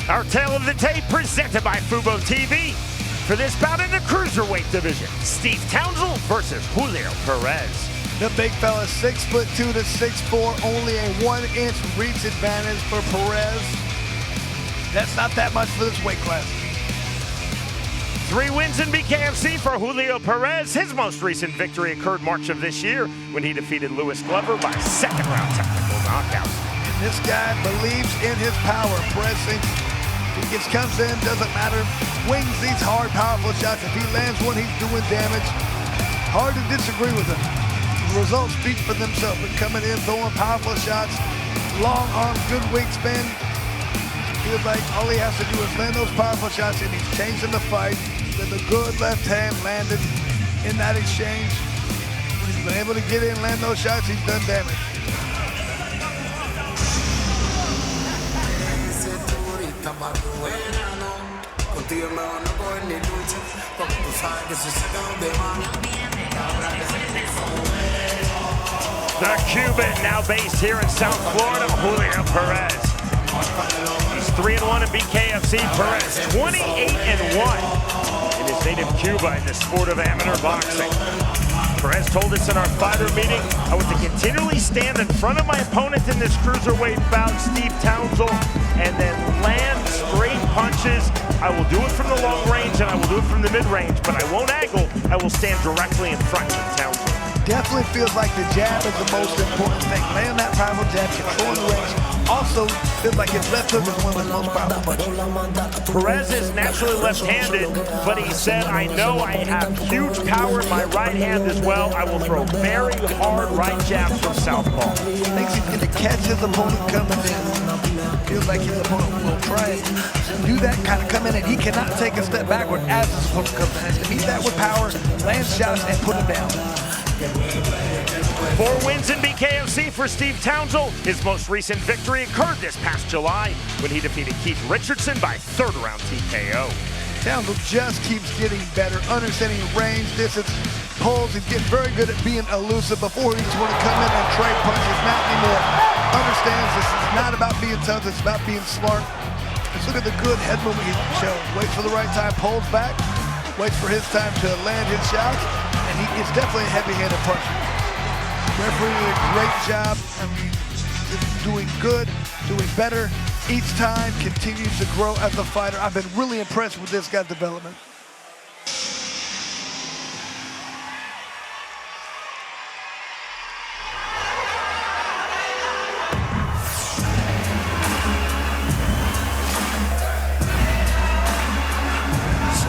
Our tale of the tape presented by Fubo TV. For this bout in the cruiserweight division, Steve Townsel versus Julio Perez. The big fella, 6'2" to 6'4", only a 1-inch reach advantage for Perez. That's not that much for this weight class. 3 wins in BKFC for Julio Perez. His most recent victory occurred March of this year when he defeated Lewis Glover by second-round technical knockouts. And this guy believes in his power. Perez thinks he comes in, doesn't matter, wings these hard, powerful shots. If he lands one, he's doing damage. Hard to disagree with him. The results speak for themselves. But coming in, throwing powerful shots, long arms, good wingspan. Feels like all he has to do is land those powerful shots, and he's changing the fight. Then the good left hand landed in that exchange. When he's been able to get in, land those shots, he's done damage. The Cuban, now based here in South Florida, Julio Perez. He's 3-1 in BKFC. Perez 28-1 in his native Cuba in the sport of amateur boxing. Perez told us in our fighter meeting, I was to continually stand in front of my opponent in this cruiserweight bout, Steve Townsel, and then land straight punches. I will do it from the long range and I will do it from the mid-range, but I won't angle. I will stand directly in front of Townsel. Definitely feels like the jab is the most important thing. Landing that powerful jab, controlling the range. Also feels like his left hook is one of the most powerful punches. Perez is naturally left-handed, but he said, I know I have huge power in my right hand as well. I will throw very hard right jabs from southpaw. Thinks he's going to catch his opponent coming in. Feels like his opponent will try and do that, kind of come in, and he cannot take a step backward as his opponent comes in. He has to meet that with power, land shots, and put him down. 4 wins in BKFC for Steve Townsel. His most recent victory occurred this past July when he defeated Keith Richardson by third-round TKO. Townsel just keeps getting better, understanding range, distance, pulls. He's getting very good at being elusive. Before he used to want to come in and trade punches, not anymore. Understands this is not about being tough, it's about being smart. Just look at the good head movement he's shown. Waits for the right time, pulls back, waits for his time to land his shots, and he is definitely a heavy-handed puncher. Referee did a great job. I mean, just doing good, doing better. Each time continues to grow as a fighter. I've been really impressed with this guy's development.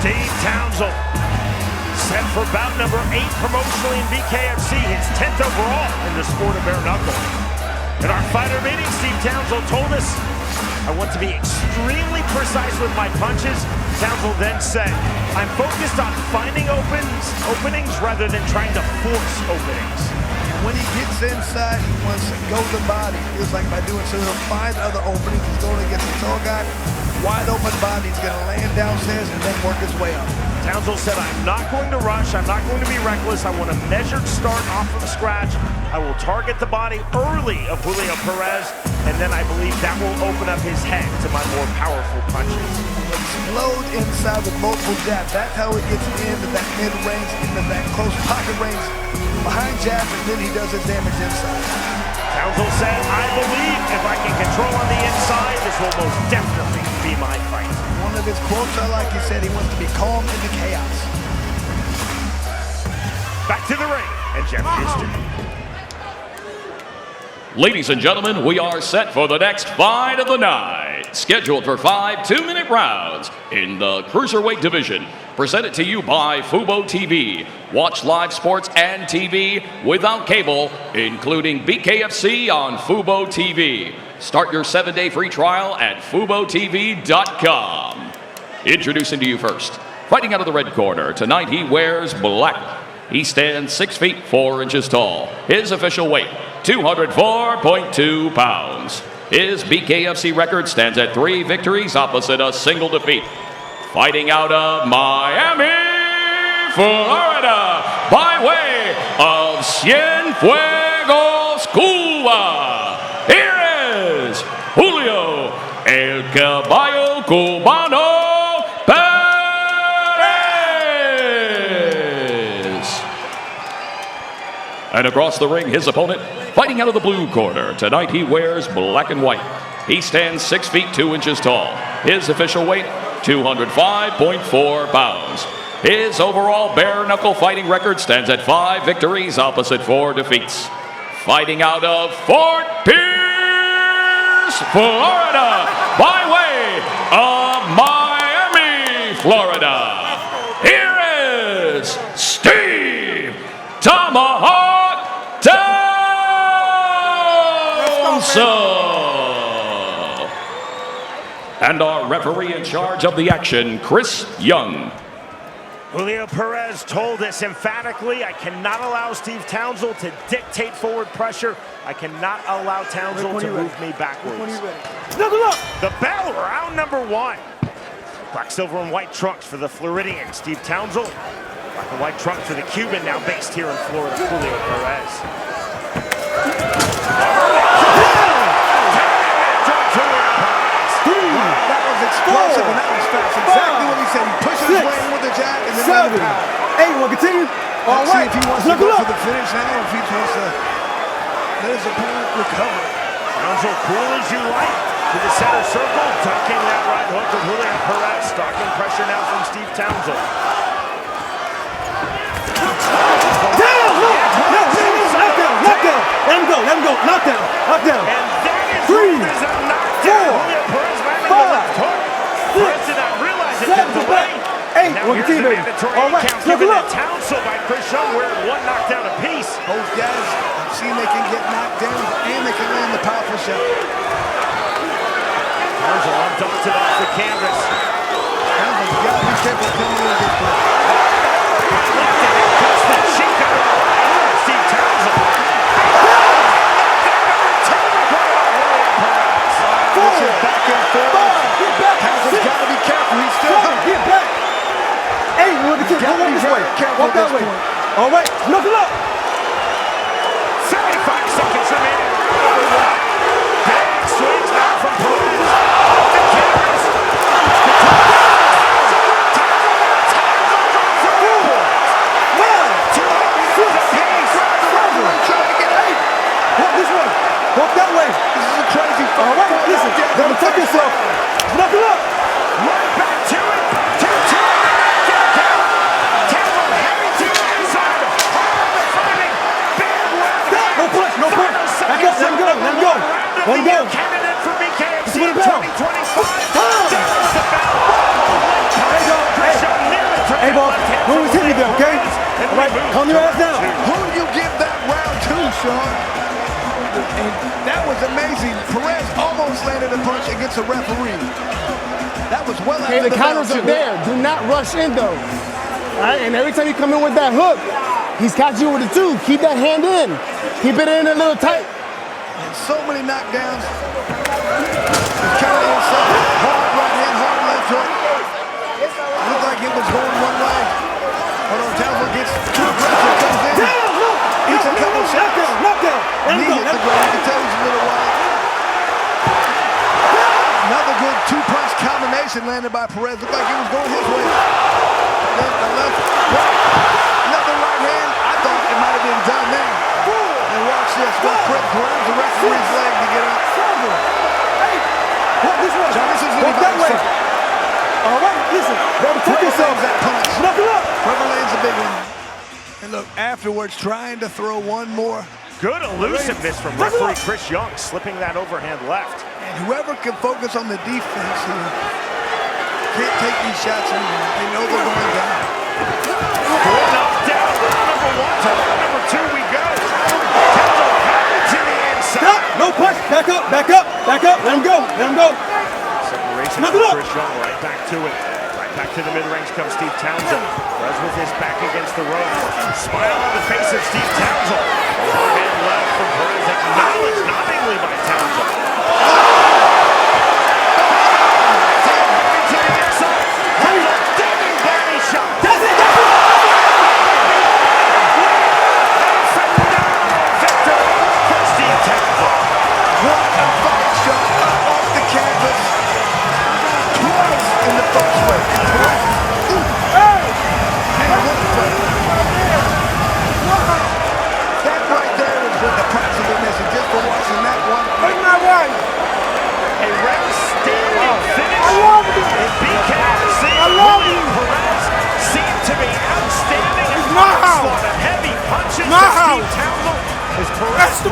Steve Townsel, set for bout number 8 promotionally in BKFC, his 10th overall in the sport of bare knuckle. In our fighter meeting, Steve Townsel told us, I want to be extremely precise with my punches. Townsel then said, I'm focused on finding openings rather than trying to force openings. When he gets inside, he wants to go to the body. Feels like by doing so, he'll find other openings. He's going against a tall guy, wide open body. He's going to land downstairs and then work his way up. Townsel said, I'm not going to rush. I'm not going to be reckless. I want a measured start off from scratch. I will target the body early of Julio Perez, and then I believe that will open up his head to my more powerful punches. Explode inside with multiple jabs. That's how he gets into that mid-range, into that close pocket range, behind jabs, and then he does his damage inside. Townsel said, I believe if I can control on the inside, this will most definitely be my fight. One of his quotes I like, he said he wants to be calm in the chaos. Back to the ring, and Jeff Houston. Ladies and gentlemen, we are set for the next fight of the night. Scheduled for 5 2-minute rounds in the Cruiserweight division. Presented to you by Fubo TV. Watch live sports and TV without cable, including BKFC on Fubo TV. Start your 7-day free trial at FuboTV.com. Introducing to you first, fighting out of the red corner, tonight he wears black. He stands 6 feet 4 inches tall. His official weight, 204.2 pounds. His BKFC record stands at 3 victories opposite a single defeat. Fighting out of Miami, Florida, by way of Cienfuegos, Cuba. Here is Julio El Caballo Cubano Perez. And across the ring, his opponent, fighting out of the blue corner. Tonight he wears black and white. He stands 6 feet 2 inches tall. His official weight, 205.4 pounds. His overall bare knuckle fighting record stands at 5 victories opposite 4 defeats. Fighting out of Fort Pierce, Florida, by way of Miami, Florida. Here is Steve Tomahawk Townsel. And our referee in charge of the action, Chris Young. Julio Perez told us emphatically, I cannot allow Steve Townsel to dictate forward pressure. I cannot allow Townsel to move me backwards. The bell, round number 1. Black, silver, and white trunks for the Floridian, Steve Townsel. Black and white trunks for the Cuban, now based here in Florida, Julio Perez. That was explosive and that was fast. Exactly what he said. He pushes his way in with the jab and then let it power. Hey, you want to continue? All right. See if he wants to go for the finish now or if he wants to let his opponent recover. Townsel, cool as you like, to the center circle, tucking that right hook of Julio Perez, stalking pressure now from Steve Townsel. Let him go, knockdown. And that is a knockdown. Julio Perez landing the left hook. Perez did not realize it, the delay. Hey, now here's the mandatory all right, count given to Townsel by Chris Young. We're at 1 knockdown apiece. Both guys have seen they can get knocked down and they can land the powerful shot. Townsel undumped it off the canvas. Townsel, you got to be careful coming in this point. Cuts the cheek out of Steve Townsel. Back and forth. Townsell's got to be careful. He's still hurt. Get back. Hey, you want to continue? Walk this way. Walk that way. All right, knuckle up. 75 seconds remaining. Big swings now from Perez. The canvas. Walk that way. This is a crazy fight. All right, listen. Gotta protect yourself. Knuckle up. Right back to it. 2-2. Townsel heavy to the inside. Big left. No push. Back up. Let him go. Let him go. Candidate for BKFC Put it down. 2025. There's the bell. Hey, boss. No one's hitting you there, okay? All right, calm your ass down. Who do you give that round to, Sean? And that was amazing. Perez almost landed a punch against a referee. That was well Hey, after the counters are there. Do not rush in, though. All right, and every time you come in with that hook, he's catching you with it, too. Keep that hand in. Keep it in a little tight. And so many knockdowns. Counter inside. Hard right hand, hard left hook. Looked like it was going one way. Hold on, Townsel gets too aggressive, comes in. Eats a couple shots. Knockdown. Knee hit the ground. You can tell he's a little wild. Another good two-punch combination landed by Perez. Looked like he was going his way. Then the left, right. Another right hand. I thought it might have been done there. And watch this. Well, Perez grabs the referee's leg to get up. Hey, walk this way. John, this is Walk that way. fight. All right, listen. Better protect yourself. That punch. Knuckle up. Whoever lands a big one. And look, afterwards, trying to throw one more. Good elusiveness from referee Chris Young, slipping that overhand left. And whoever can focus on the defense here can't take these shots anymore. They know they're going down. Good knockdown. Round number 1 to round number 2 we go. Townsel headed to the inside. Stop. No push. Back up. Let him go. Separation Knuckle from up. Chris Young, right back to it. Right back to the mid-range comes Steve Townsel. Perez with his back against the ropes. Smile on the face of Steve Townsel. Overhand left from Perez, acknowledged nothingly by Townsel. To the inside. Townsel digging body shot. Phenomenal victory for Steve Townsel. What a fight shot off the canvas. 12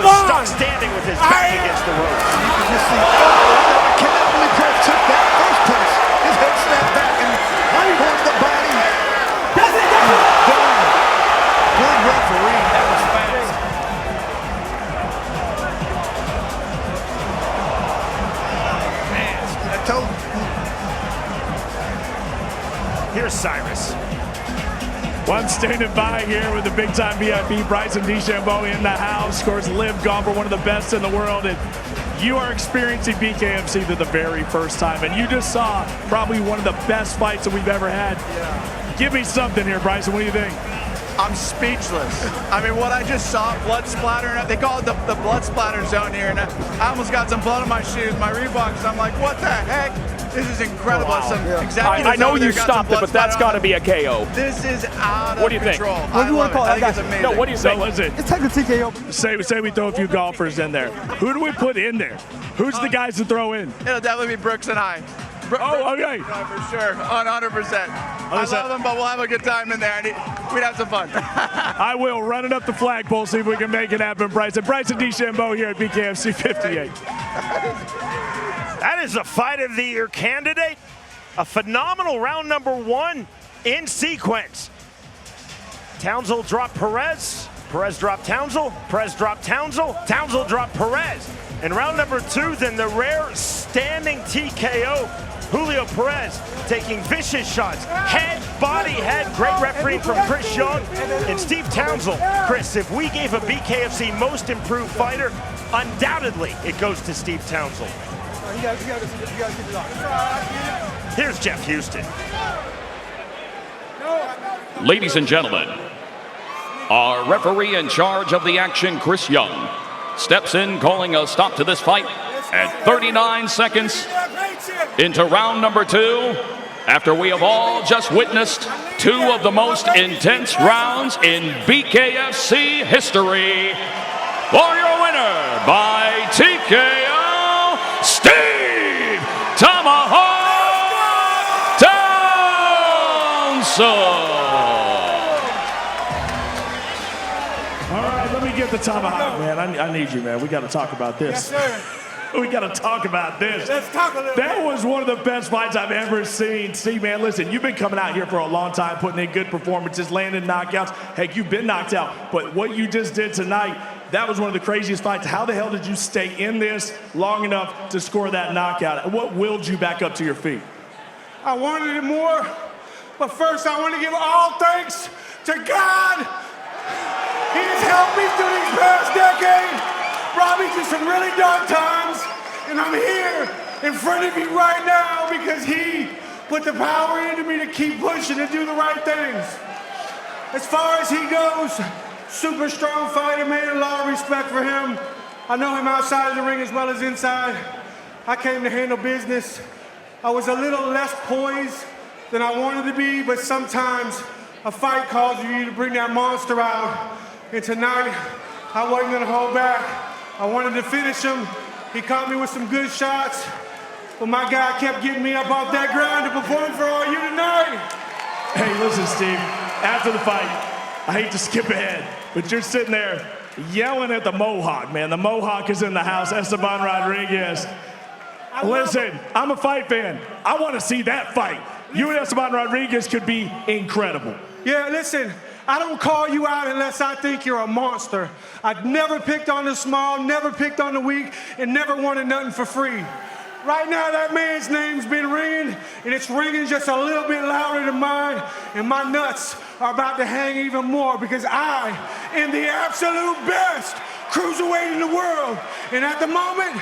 was stuck standing with his back against the ropes. You can just see, Knuckle Perez took that first punch. His head snapped back and pulled the body. Done. Good referee. That was fast. Man, I told you. Here's Cyrus. One standing by here with the big-time VIP, Bryson DeChambeau in the house. Of course, Liv gone for one of the best in the world. And you are experiencing BKFC for the very first time. And you just saw probably one of the best fights that we've ever had. Yeah. Give me something here, Bryson. What do you think? I'm speechless. I mean, what I just saw, blood splattering. They call it the blood splatter zone here. And I almost got some blood on my shoes, my Reeboks. I'm like, what the heck? This is incredible. I know you stopped it, but that's got to be a KO. This is out of control. What do you want to call it? It's amazing. No, what do you say? It's like a TKO. Say we throw a few golfers in there. Who do we put in there? Who's the guys to throw in? It'll definitely be Brooks and I. Oh, okay. For sure, 100%. I love them, but we'll have a good time in there. We'd have some fun. I will. Run it up the flagpole, see if we can make it happen, Bryson. Bryson DeChambeau here at BKFC 58. That is a Fight of the Year candidate. A phenomenal round number 1 in sequence. Townsel dropped Perez. Perez dropped Townsel. Perez dropped Townsel. Townsel dropped Perez. In round number 2, then the rare standing TKO. Julio Perez taking vicious shots. Head, body, head. Great refereeing from Chris Young and Steve Townsel. Chris, if we gave a BKFC most improved fighter, undoubtedly it goes to Steve Townsel. You guys get it off. Here's Jeff Houston. Ladies and gentlemen, our referee in charge of the action, Chris Young, steps in calling a stop to this fight at 39 seconds into round number 2, after we have all just witnessed 2 of the most intense rounds in BKFC history. For your winner by TKO, Steve Tomahawk Townsel. All right, let me get the tomahawk, man. I need you, man. We got to talk about this. Yes, sir. We got to talk about this. Let's talk a little That was one of the best fights I've ever seen. See, man, listen, you've been coming out here for a long time, putting in good performances, landing knockouts. Heck, you've been knocked out. But what you just did tonight, that was one of the craziest fights. How the hell did you stay in this long enough to score that knockout? And what willed you back up to your feet? I wanted it more, but first I want to give all thanks to God. He has helped me through these past decades, brought me through some really dark times, and I'm here in front of you right now because he put the power into me to keep pushing and do the right things. As far as he goes, super strong fighter, man, a lot of respect for him. I know him outside of the ring as well as inside. I came to handle business. I was a little less poised than I wanted to be, but sometimes a fight calls you to bring that monster out. And tonight, I wasn't gonna hold back. I wanted to finish him. He caught me with some good shots, but my guy kept getting me up off that ground to perform for all you tonight. Hey, listen, Steve, after the fight, I hate to skip ahead, but you're sitting there yelling at the Mohawk, man. The Mohawk is in the house, Esteban Rodriguez. Listen, I'm a fight fan. I want to see that fight. You and Esteban Rodriguez could be incredible. Yeah, listen, I don't call you out unless I think you're a monster. I've never picked on the small, never picked on the weak, and never wanted nothing for free. Right now, that man's name's been ringing, and it's ringing just a little bit louder than mine, and my nuts are about to hang even more because I am the absolute best cruiserweight in the world. And at the moment,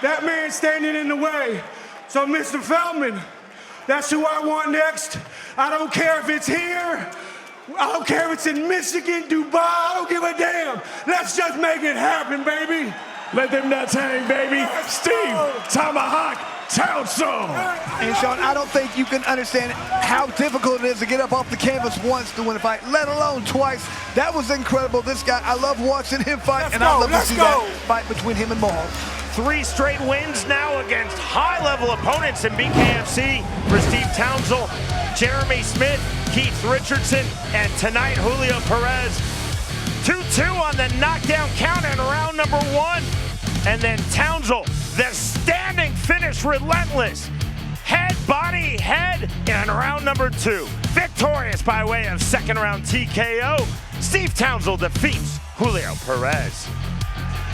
that man's standing in the way. So, Mr. Feldman, that's who I want next. I don't care if it's here. I don't care if it's in Michigan, Dubai, I don't give a damn. Let's just make it happen, baby. Let them nuts hang, baby. Steve Tomahawk Townsel. And Sean, I don't think you can understand how difficult it is to get up off the canvas once to win a fight, let alone twice. That was incredible. This guy, I love watching him fight, I love to see that fight between him and Mohawk. 3 straight wins now against high-level opponents in BKFC for Steve Townsel, Jeremy Smith, Keith Richardson, and tonight Julio Perez. 2-2 on the knockdown count in round number 1. And then Townsel, the standing finish, relentless. Head, body, head in round number 2. Victorious by way of second round TKO, Steve Townsel defeats Julio Perez.